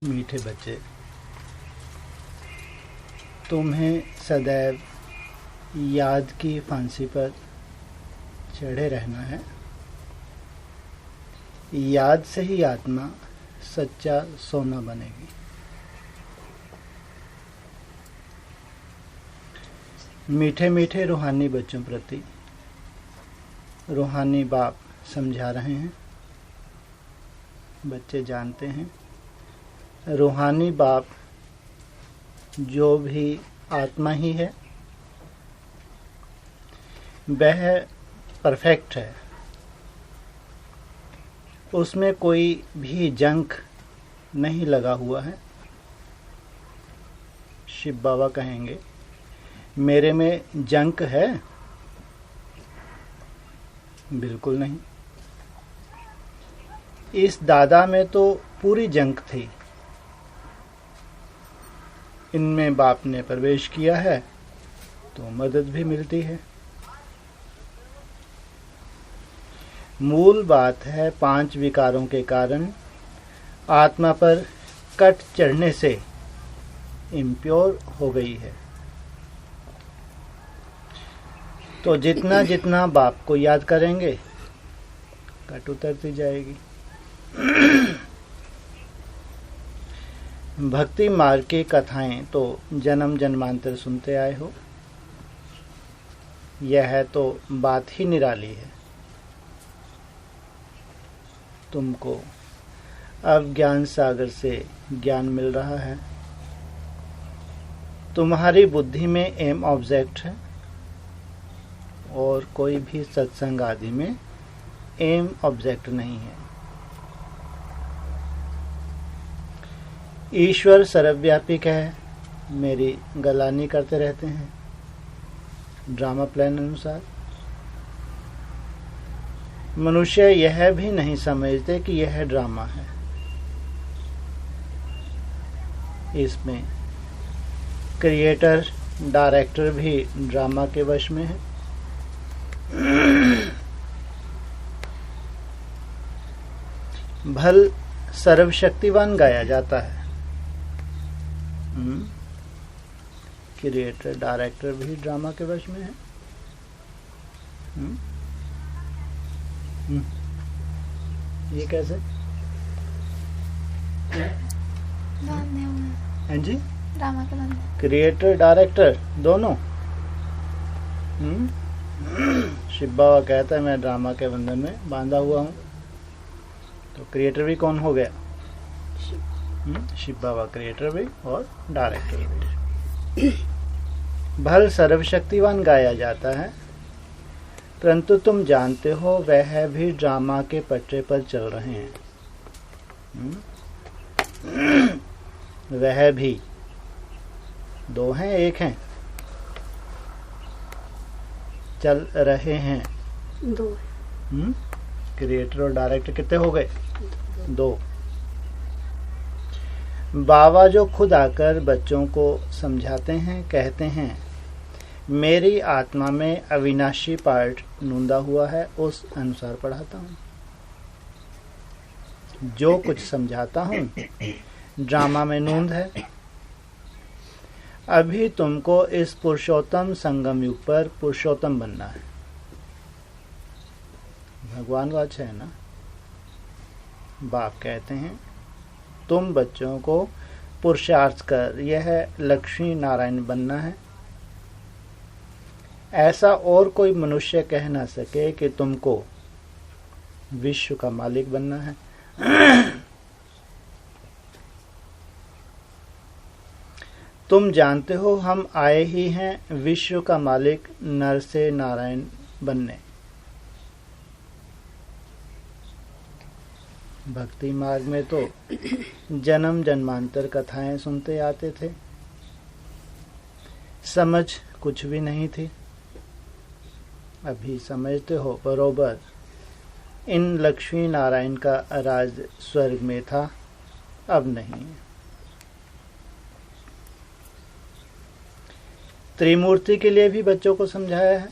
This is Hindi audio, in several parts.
मीठे बच्चे, तुम्हें सदैव याद की फांसी पर चढ़े रहना है। याद से ही आत्मा सच्चा सोना बनेगी। मीठे मीठे रूहानी बच्चों प्रति रूहानी बाप समझा रहे हैं। बच्चे जानते हैं रूहानी बाप जो भी आत्मा ही है वह परफेक्ट है, उसमें कोई भी जंक नहीं लगा हुआ है। शिव बाबा कहेंगे मेरे में जंक है? बिल्कुल नहीं। इस दादा में तो पूरी जंक थी, इनमें बाप ने प्रवेश किया है तो मदद भी मिलती है। मूल बात है 5 विकारों के कारण आत्मा पर कट चढ़ने से इम्प्योर हो गई है। तो जितना जितना बाप को याद करेंगे कट उतरती जाएगी। भक्ति मार्ग की कथाएं तो जन्म जन्मांतर सुनते आए हो। यह तो बात ही निराली है। तुमको अब ज्ञान सागर से ज्ञान मिल रहा है। तुम्हारी बुद्धि में एम ऑब्जेक्ट है और कोई भी सत्संग आदि में एम ऑब्जेक्ट नहीं है। ईश्वर सर्वव्यापी है, मेरी गलानी करते रहते हैं ड्रामा प्लान अनुसार। मनुष्य यह भी नहीं समझते कि यह ड्रामा है। इसमें क्रिएटर डायरेक्टर भी ड्रामा के वश में है। भल सर्वशक्तिवान गाया जाता है। क्रिएटर डायरेक्टर भी ड्रामा के वश में है। ये कैसे? हाँ जी, ड्रामा के बंधन। क्रिएटर डायरेक्टर दोनों। शिव बाबा कहता है मैं ड्रामा के बंधन में बांधा हुआ हूँ। तो क्रिएटर भी कौन हो गया? शिव बाबा क्रिएटर भी और डायरेक्टर भी। भल सर्वशक्तिवान गाया जाता है, परंतु तुम जानते हो वह भी ड्रामा के पटरे पर चल रहे हैं। वह भी 2 हैं, 1 हैं? चल रहे हैं 2। क्रिएटर और डायरेक्टर कितने हो गए? 2। बाबा जो खुद आकर बच्चों को समझाते हैं, कहते हैं मेरी आत्मा में अविनाशी पार्ट नूंदा हुआ है, उस अनुसार पढ़ाता हूँ। जो कुछ समझाता हूँ ड्रामा में नूंद है। अभी तुमको इस पुरुषोत्तम संगम युग पर पुरुषोत्तम बनना है। भगवान वाच है ना। बाप कहते हैं तुम बच्चों को पुरुषार्थ कर यह लक्ष्मी नारायण बनना है। ऐसा और कोई मनुष्य कह ना सके कि तुमको विश्व का मालिक बनना है। तुम जानते हो हम आए ही हैं विश्व का मालिक नर से नारायण बनने। भक्ति मार्ग में तो जन्म जन्मांतर कथाएं सुनते आते थे, समझ कुछ भी नहीं थी। अभी समझते हो बरोबर। इन लक्ष्मी नारायण का राज स्वर्ग में था, अब नहीं है। त्रिमूर्ति के लिए भी बच्चों को समझाया है।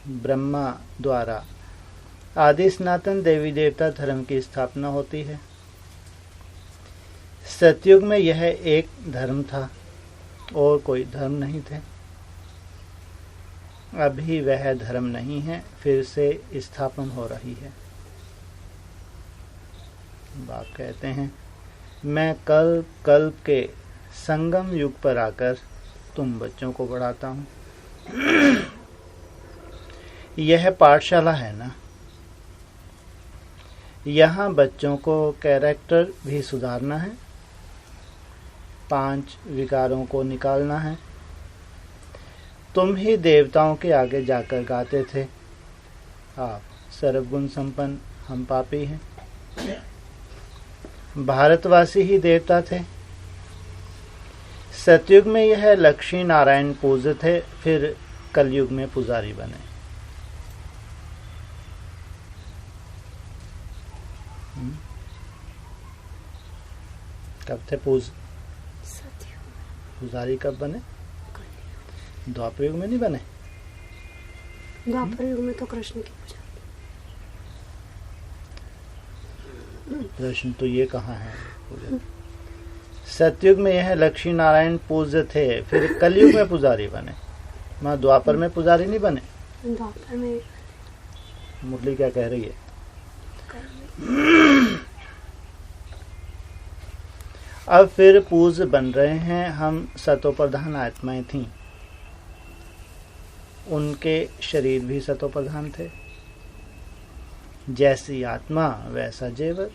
ब्रह्मा द्वारा आदि सनातन देवी देवता धर्म की स्थापना होती है। सतयुग में यह एक धर्म था और कोई धर्म नहीं थे। अभी वह धर्म नहीं है, फिर से स्थापन हो रही है। बाप कहते हैं, मैं कल्प कल्प के संगम युग पर आकर तुम बच्चों को पढ़ाता हूँ। यह पाठशाला है ना, यहाँ बच्चों को कैरेक्टर भी सुधारना है, 5 विकारों को निकालना है। तुम ही देवताओं के आगे जाकर गाते थे, आप सर्वगुण संपन्न, हम पापी हैं। भारतवासी ही देवता थे। सतयुग में यह लक्ष्मी नारायण पूज्य थे, फिर कलयुग में पुजारी बने। कब थे पुजारी कब बने? द्वापर युग में नहीं बने? द्वापर युग में तो कृष्ण की पूजा। प्रश्न तो ये कहाँ है? सतयुग में यह लक्ष्मी नारायण पूज्य थे, फिर कलयुग में पुजारी बने। माँ द्वापर में पुजारी नहीं बने? द्वापर में मुरली क्या कह रही है? अब फिर पूज्य बन रहे हैं। हम सतोप्रधान आत्माएं थीं, उनके शरीर भी सतोप्रधान थे। जैसी आत्मा वैसा जेवर।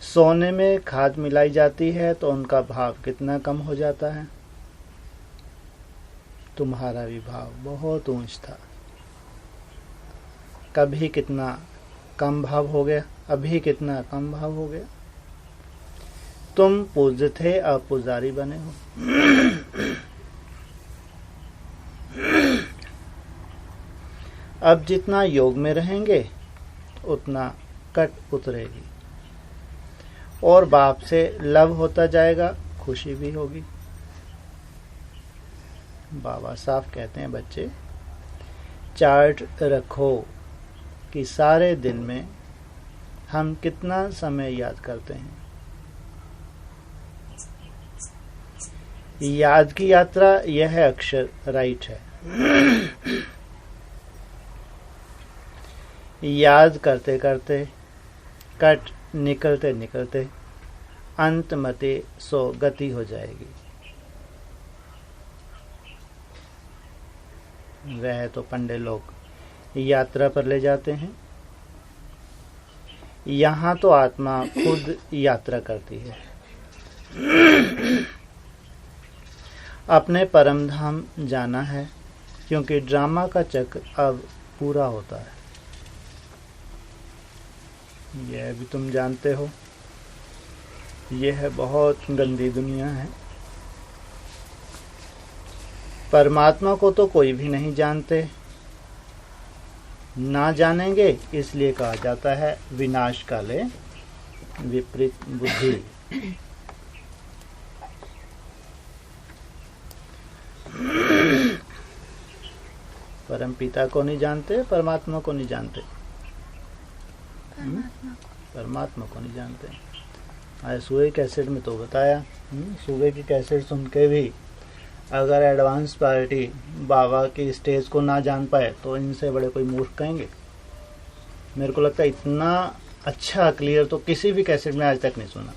सोने में खाद मिलाई जाती है तो उनका भाव कितना कम हो जाता है। तुम्हारा भी भाव बहुत ऊंच था, कभी कितना कम भाव हो गया, अभी कितना कम भाव हो गया। तुम पूज्य थे, अब पुजारी बने हो। अब जितना योग में रहेंगे उतना कट उतरेगी और बाप से लव होता जाएगा, खुशी भी होगी। बाबा साफ कहते हैं, बच्चे चार्ट रखो कि सारे दिन में हम कितना समय याद करते हैं। याद की यात्रा यह अक्षर राइट है। याद करते करते कट निकलते निकलते अंत मते सो गति हो जाएगी। वह तो पंडे लोग यात्रा पर ले जाते हैं, यहाँ तो आत्मा खुद यात्रा करती है। अपने परम धाम जाना है, क्योंकि ड्रामा का चक्र अब पूरा होता है। यह भी तुम जानते हो, यह बहुत गंदी दुनिया है। परमात्मा को तो कोई भी नहीं जानते, ना जानेंगे इसलिए कहा जाता है विनाश काले विपरीत बुद्धि। परम पिता को नहीं जानते, परमात्मा को नहीं जानते, परमात्मा को नहीं जानते। आज सुबह कैसेट में तो बताया, सुबह की कैसेट सुन के भी अगर एडवांस पार्टी बाबा की स्टेज को ना जान पाए तो इनसे बड़े कोई मूर्ख कहेंगे। मेरे को लगता है इतना अच्छा क्लियर तो किसी भी कैसेट में आज तक नहीं सुना।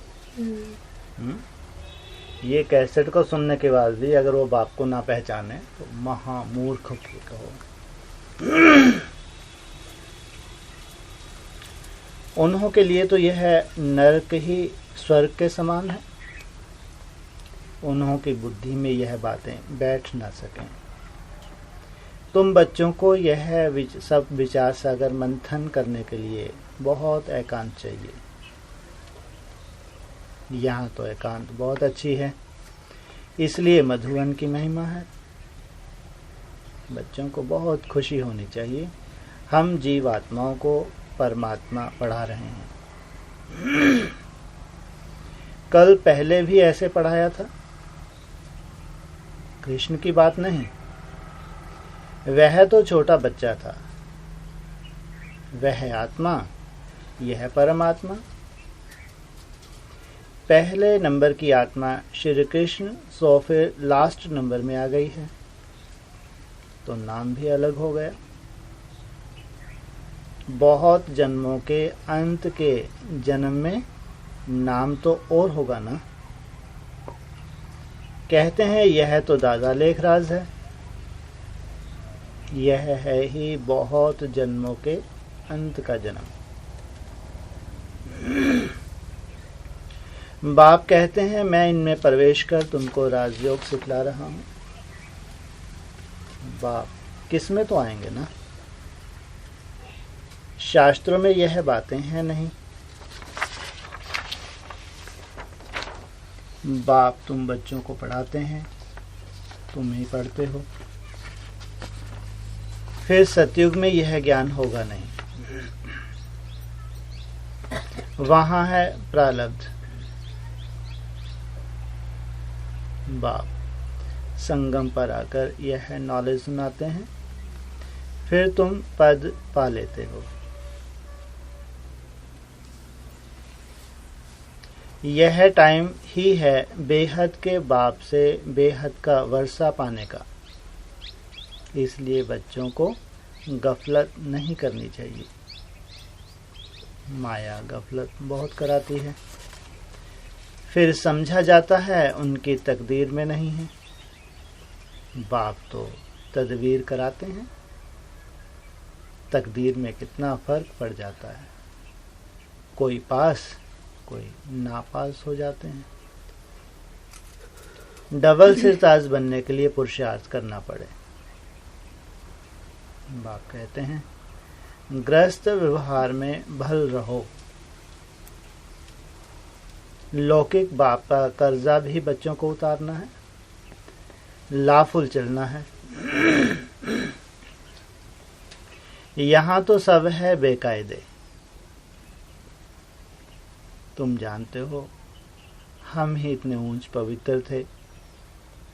ये कैसेट को सुनने के बाद भी अगर वो बाप को ना पहचाने तो महामूर्ख कहो। उन्हों के लिए तो यह नरक ही स्वर्ग के समान है। उन्हों की बुद्धि में यह बातें बैठ ना सकें। तुम बच्चों को यह सब विचार सागर मंथन करने के लिए बहुत एकांत चाहिए। यहाँ तो एकांत बहुत अच्छी है, इसलिए मधुवन की महिमा है। बच्चों को बहुत खुशी होनी चाहिए, हम जीव आत्माओं को परमात्मा पढ़ा रहे हैं। कल पहले भी ऐसे पढ़ाया था, कृष्ण की बात नहीं। वह तो छोटा बच्चा था, वह आत्मा, यह परमात्मा। पहले नंबर की आत्मा श्री कृष्ण, सो फिर लास्ट नंबर में आ गई है, तो नाम भी अलग हो गया। बहुत जन्मों के अंत के जन्म में नाम तो और होगा ना। कहते हैं यह तो दादा लेखराज है। यह है ही बहुत जन्मों के अंत का जन्म। बाप कहते हैं मैं इनमें प्रवेश कर तुमको राजयोग सिखला रहा हूं। बाप किसमें तो आएंगे ना। शास्त्रों में यह बातें हैं नहीं। बाप तुम बच्चों को पढ़ाते हैं, तुम ही पढ़ते हो। फिर सतयुग में यह ज्ञान होगा नहीं। वहां है प्रारब्ध। बाप संगम पर आकर यह नॉलेज सुनाते हैं, फिर तुम पद पा लेते हो। यह टाइम ही है बेहद के बाप से बेहद का वर्षा पाने का। इसलिए बच्चों को गफलत नहीं करनी चाहिए। माया गफलत बहुत कराती है। फिर समझा जाता है उनकी तकदीर में नहीं है। बाप तो तदबीर कराते हैं। तकदीर में कितना फर्क पड़ जाता है। कोई पास, कोई नापास हो जाते हैं। डबल सिरताज बनने के लिए पुरुषार्थ करना पड़े। बाप कहते हैं ग्रस्त व्यवहार में भल रहो। लौकिक बाप का कर्जा भी बच्चों को उतारना है, लाफुल चलना है। यहां तो सब है बेकायदे। तुम जानते हो हम ही इतने ऊंच पवित्र थे,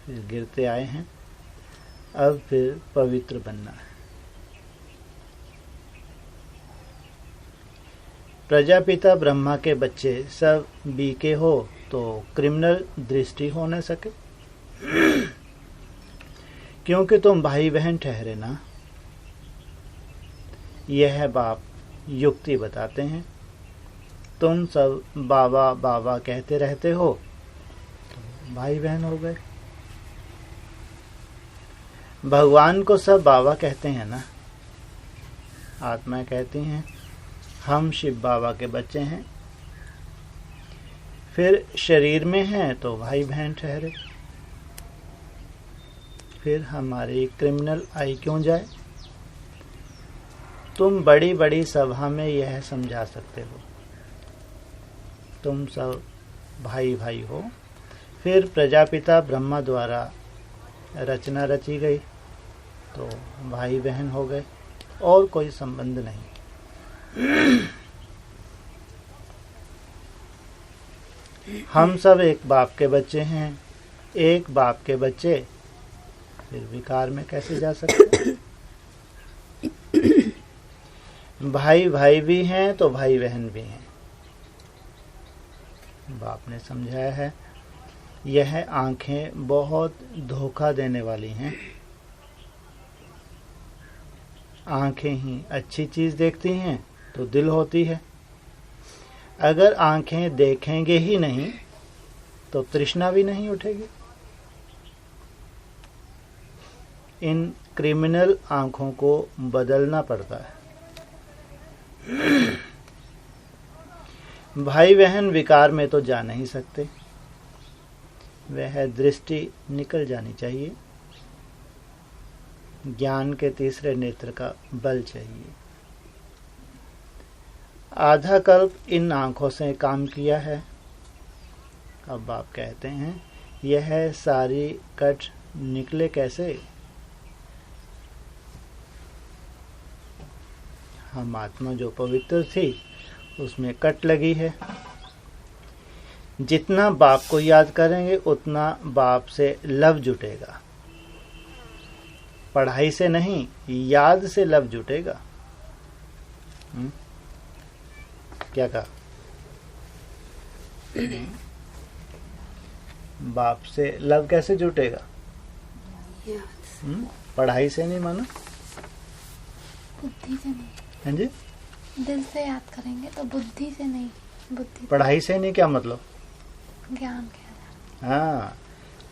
फिर गिरते आए हैं, अब फिर पवित्र बनना है। प्रजापिता ब्रह्मा के बच्चे सब बीके हो तो क्रिमिनल दृष्टि हो न सके, क्योंकि तुम भाई बहन ठहरे ना। यह बाप युक्ति बताते हैं। तुम सब बाबा बाबा कहते रहते हो तो भाई बहन हो गए। भगवान को सब बाबा कहते हैं ना। आत्मा कहती हैं हम शिव बाबा के बच्चे हैं। फिर शरीर में हैं तो भाई बहन ठहरे। फिर हमारी क्रिमिनल आई क्यों जाए। तुम बड़ी बड़ी सभा में यह समझा सकते हो तुम सब भाई भाई हो। फिर प्रजापिता ब्रह्मा द्वारा रचना रची गई तो भाई बहन हो गए, और कोई संबंध नहीं। हम सब एक बाप के बच्चे हैं। एक बाप के बच्चे फिर विकार में कैसे जा सकते। भाई भाई भी हैं तो भाई बहन भी हैं। बाप ने समझाया है यह आंखें बहुत धोखा देने वाली हैं। आंखें ही अच्छी चीज देखती हैं तो दिल होती है। अगर आंखें देखेंगे ही नहीं तो तृष्णा भी नहीं उठेगी। इन क्रिमिनल आंखों को बदलना पड़ता है। भाई बहन विकार में तो जा नहीं सकते। वह दृष्टि निकल जानी चाहिए। ज्ञान के तीसरे नेत्र का बल चाहिए। आधा कल्प इन आंखों से काम किया है। अब आप कहते हैं यह सारी कट निकले कैसे। हम आत्मा जो पवित्र थी उसमें कट लगी है। जितना बाप को याद करेंगे उतना बाप से लव जुटेगा। पढ़ाई से नहीं, याद से लव जुटेगा। क्या कहा? बाप से लव कैसे जुटेगा? पढ़ाई से नहीं माना? बुद्धि से नहीं। हाँ जी, दिल से याद करेंगे तो बुद्धि से नहीं। बुद्धि पढ़ाई से नहीं क्या मतलब? ज्ञान के आधार। हाँ,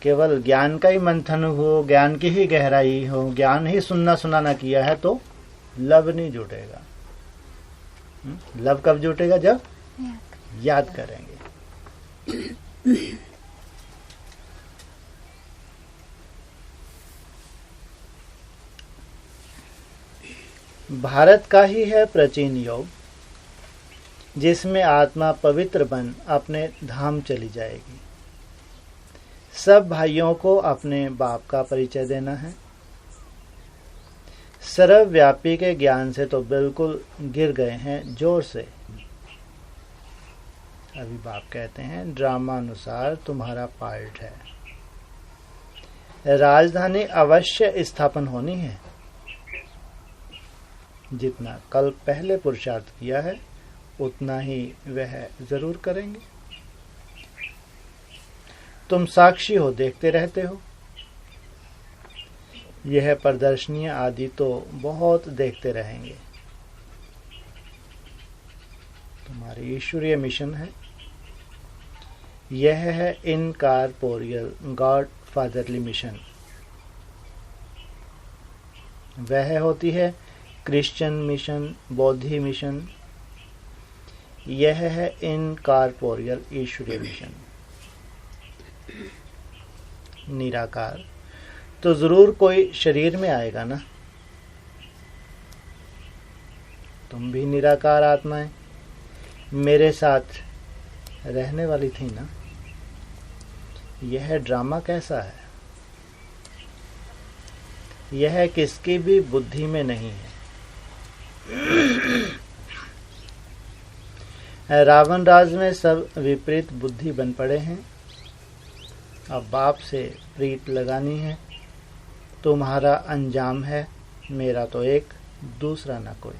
केवल ज्ञान का ही मंथन हो, ज्ञान की ही गहराई हो, ज्ञान ही सुनना सुनाना किया है तो लव नहीं जुटेगा। लव कब जुटेगा? जब याद करेंगे। भारत का ही है प्राचीन योग, जिसमें आत्मा पवित्र बन अपने धाम चली जाएगी। सब भाइयों को अपने बाप का परिचय देना है। सर्वव्यापी के ज्ञान से तो बिल्कुल गिर गए हैं जोर से। अभी बाप कहते हैं ड्रामा अनुसार तुम्हारा पार्ट है। राजधानी अवश्य स्थापन होनी है। जितना कल पहले पुरुषार्थ किया है उतना ही वह जरूर करेंगे। तुम साक्षी हो, देखते रहते हो। यह प्रदर्शनियां आदि तो बहुत देखते रहेंगे। तुम्हारी ईश्वरीय मिशन है। यह है इनकॉर्पोरियल गॉड फादरली मिशन। वह होती है क्रिश्चियन मिशन, बौद्धी मिशन। यह है इनकॉर्पोरियल ईश्वरीय मिशन। निराकार तो जरूर कोई शरीर में आएगा ना। तुम भी निराकार आत्माएं मेरे साथ रहने वाली थी ना। यह ड्रामा कैसा है? यह किसकी भी बुद्धि में नहीं है। रावण राज में सब विपरीत बुद्धि बन पड़े हैं। अब बाप से प्रीत लगानी है। तुम्हारा अंजाम है, मेरा तो एक, दूसरा ना कोई।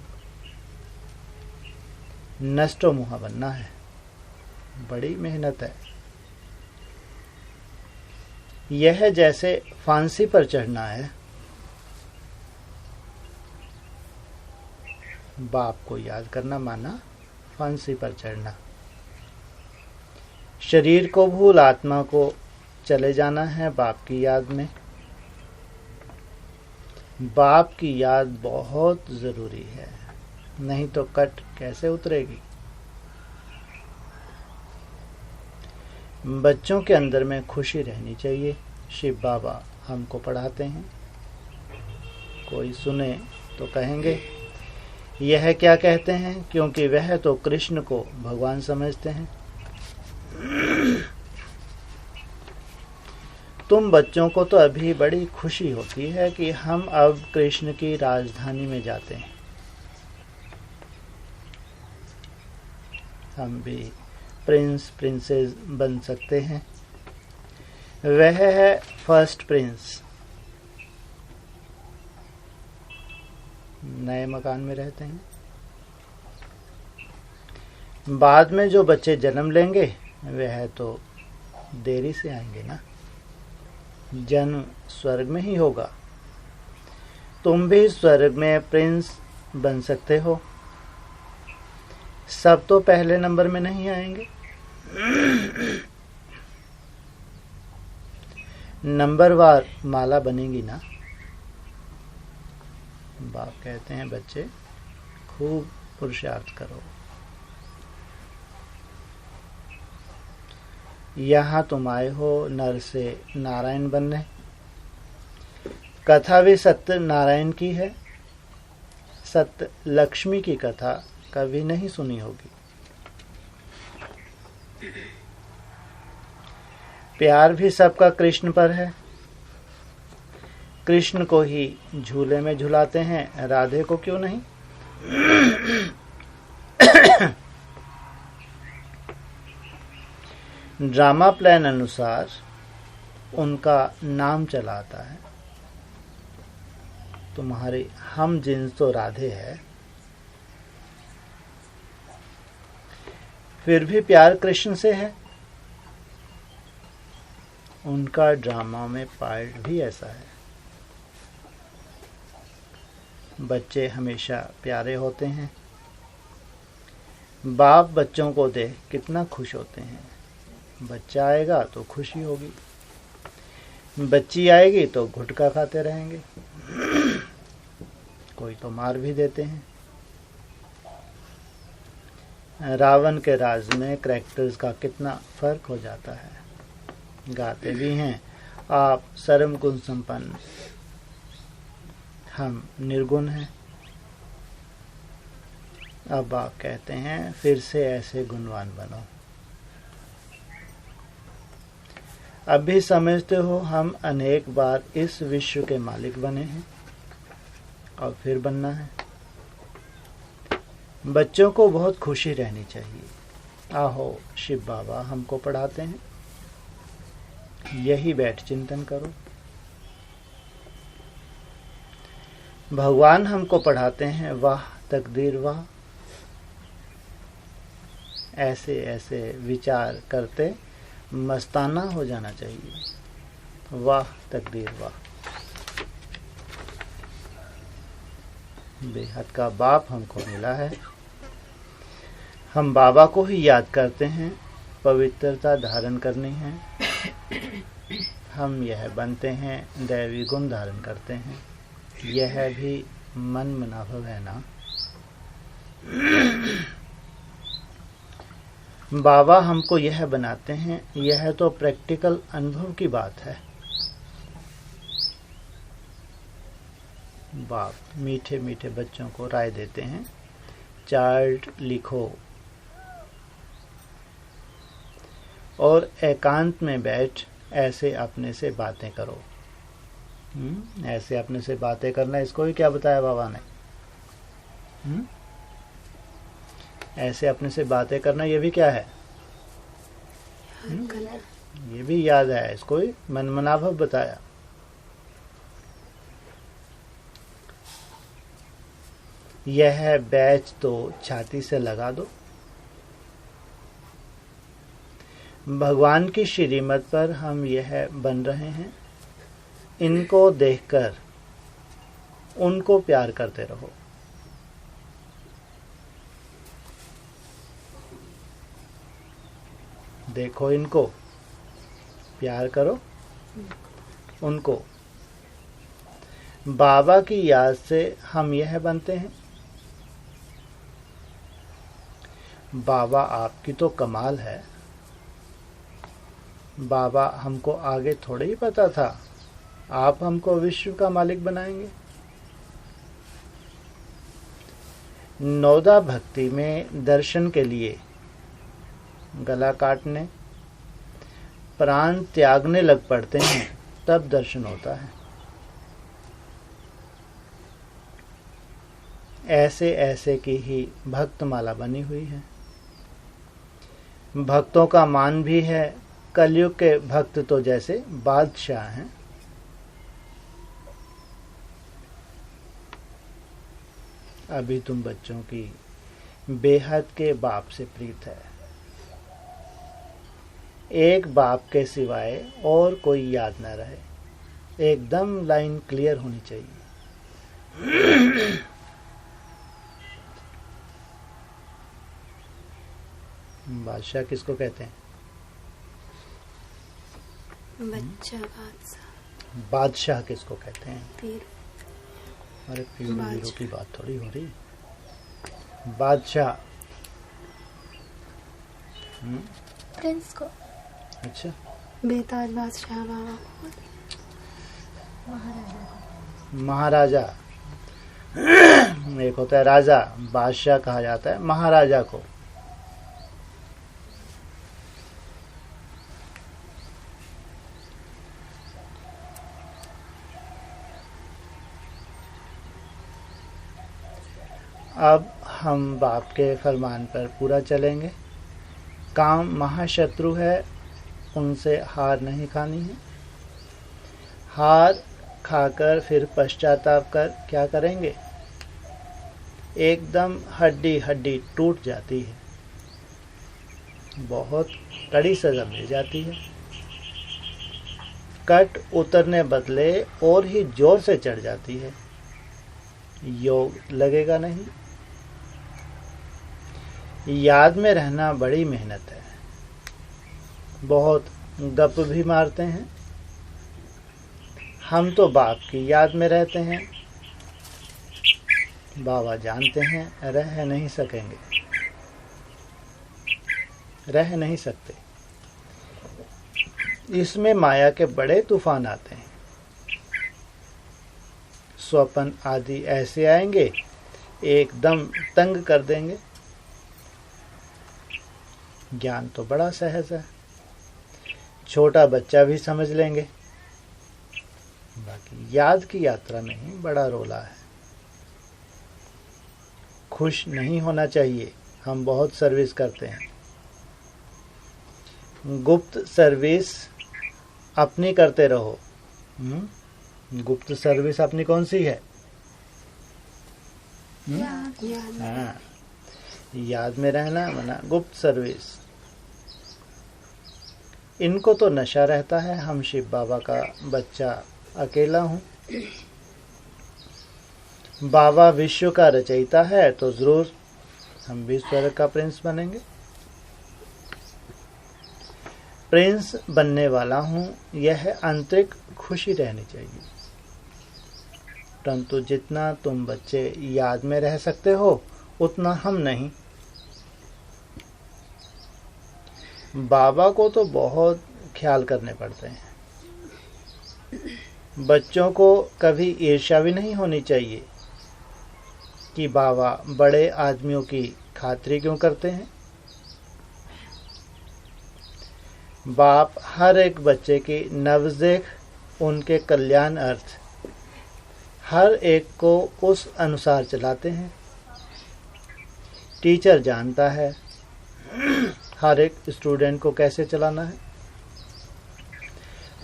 नष्टो मुहा बनना है। बड़ी मेहनत है। यह जैसे फांसी पर चढ़ना है। बाप को याद करना माना फांसी पर चढ़ना। शरीर को भूल आत्मा को चले जाना है बाप की याद में। बाप की याद बहुत जरूरी है, नहीं तो कट कैसे उतरेगी। बच्चों के अंदर में खुशी रहनी चाहिए। शिव बाबा हमको पढ़ाते हैं। कोई सुने तो कहेंगे यह क्या कहते हैं, क्योंकि वह तो कृष्ण को भगवान समझते हैं। तुम बच्चों को तो अभी बड़ी खुशी होती है कि हम अब कृष्ण की राजधानी में जाते हैं। हम भी प्रिंस प्रिंसेस बन सकते हैं। वह है फर्स्ट प्रिंस। नए मकान में रहते हैं। बाद में जो बच्चे जन्म लेंगे वह तो देरी से आएंगे ना। जन्म स्वर्ग में ही होगा। तुम भी स्वर्ग में प्रिंस बन सकते हो। सब तो पहले नंबर में नहीं आएंगे। नंबरवार माला बनेगी ना। बाप कहते हैं बच्चे खूब पुरुषार्थ करो। यहाँ तुम आए हो नर से नारायण बनने। कथा भी सत्य नारायण की है। सत्य लक्ष्मी की कथा कभी नहीं सुनी होगी। प्यार भी सबका कृष्ण पर है। कृष्ण को ही झूले में झुलाते हैं, राधे को क्यों नहीं। ड्रामा प्लान अनुसार उनका नाम चलाता है। तुम्हारी हम जिन्स तो राधे है। फिर भी प्यार कृष्ण से है। उनका ड्रामा में पार्ट भी ऐसा है। बच्चे हमेशा प्यारे होते हैं। बाप बच्चों को देख कितना खुश होते हैं। बच्चा आएगा तो खुशी होगी, बच्ची आएगी तो गुटखा खाते रहेंगे, कोई तो मार भी देते हैं। रावण के राज में कैरेक्टर्स का कितना फर्क हो जाता है। गाते भी हैं, आप सर्व गुण संपन्न, हम निर्गुण हैं। अब आप कहते हैं फिर से ऐसे गुणवान बनो। अब भी समझते हो हम अनेक बार इस विश्व के मालिक बने हैं और फिर बनना है। बच्चों को बहुत खुशी रहनी चाहिए। आहो शिव बाबा हमको पढ़ाते हैं, यही बैठ चिंतन करो। भगवान हमको पढ़ाते हैं, वाह तकदीर वाह। ऐसे ऐसे विचार करते मस्ताना हो जाना चाहिए। वाह तकदीर वाह। बेहद का बाप हमको मिला है, हम बाबा को ही याद करते हैं। पवित्रता धारण करनी है, हम यह बनते हैं। दैवी गुण धारण करते हैं, यह भी मन मनाभव है ना। बाबा हमको यह बनाते हैं, यह तो प्रैक्टिकल अनुभव की बात है। बाप मीठे मीठे बच्चों को राय देते हैं, चार्ट लिखो और एकांत में बैठ ऐसे अपने से बातें करो। ऐसे अपने से बातें करना, इसको ही क्या बताया बाबा ने? ऐसे अपने से बातें करना, ये भी क्या है? ये भी याद है, इसको ही मनमनाभव बताया। यह बैच तो छाती से लगा दो। भगवान की श्रीमत पर हम यह बन रहे हैं। इनको देखकर उनको प्यार करते रहो। देखो इनको, प्यार करो उनको। बाबा की याद से हम यह बनते हैं। बाबा आपकी तो कमाल है। बाबा हमको आगे थोड़े ही पता था आप हमको विश्व का मालिक बनाएंगे। नौदा भक्ति में दर्शन के लिए गला काटने, प्राण त्यागने लग पड़ते हैं, तब दर्शन होता है। ऐसे ऐसे की ही भक्तमाला बनी हुई है। भक्तों का मान भी है। कलयुग के भक्त तो जैसे बादशाह हैं। अभी तुम बच्चों की बेहद के बाप से प्रीत है। एक बाप के सिवाय और कोई याद न रहे। एकदम लाइन क्लियर होनी चाहिए। बादशाह किसको कहते हैं? बच्चा बादशाह। बादशाह किसको कहते हैं? पीर। अरे पीरों वीरों की बात थोड़ी हो रही। बादशाह प्रिंस को। अच्छा, बेताज बादशाह बाबा। महाराजा। एक होता है राजा, बादशाह कहा जाता है महाराजा को। अब हम बाप के फरमान पर पूरा चलेंगे। काम महाशत्रु है, उनसे हार नहीं खानी है। हार खाकर फिर पश्चाताप कर क्या करेंगे? एकदम हड्डी हड्डी टूट जाती है। बहुत कड़ी सजा मिल जाती है। कट उतरने बदले और ही जोर से चढ़ जाती है। योग लगेगा नहीं। याद में रहना बड़ी मेहनत है। बहुत गप भी मारते हैं। हम तो बाप की याद में रहते हैं। बाबा जानते हैं रह नहीं सकेंगे, रह नहीं सकते। इसमें माया के बड़े तूफान आते हैं। स्वप्न आदि ऐसे आएंगे, एकदम तंग कर देंगे। ज्ञान तो बड़ा सहज है, छोटा बच्चा भी समझ लेंगे। बाकी याद की यात्रा में ही बड़ा रोला है। खुश नहीं होना चाहिए। हम बहुत सर्विस करते हैं। गुप्त सर्विस अपनी करते रहो। गुप्त सर्विस अपनी कौन सी है? हाँ, याद में रहना मना गुप्त सर्विस। इनको तो नशा रहता है। हम शिव बाबा का बच्चा अकेला हूँ। बाबा विश्व का रचयिता है तो जरूर हम भी स्वर्ग का प्रिंस बनेंगे। प्रिंस बनने वाला हूँ, यह आंतरिक खुशी रहनी चाहिए। परंतु जितना तुम बच्चे याद में रह सकते हो उतना हम नहीं। बाबा को तो बहुत ख्याल करने पड़ते हैं। बच्चों को कभी ईर्ष्या भी नहीं होनी चाहिए कि बाबा बड़े आदमियों की खातिरी क्यों करते हैं। बाप हर एक बच्चे की नब्ज देख उनके कल्याण अर्थ हर एक को उस अनुसार चलाते हैं। टीचर जानता है हर एक स्टूडेंट को कैसे चलाना है।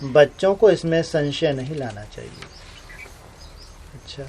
बच्चों को इसमें संशय नहीं लाना चाहिए। अच्छा,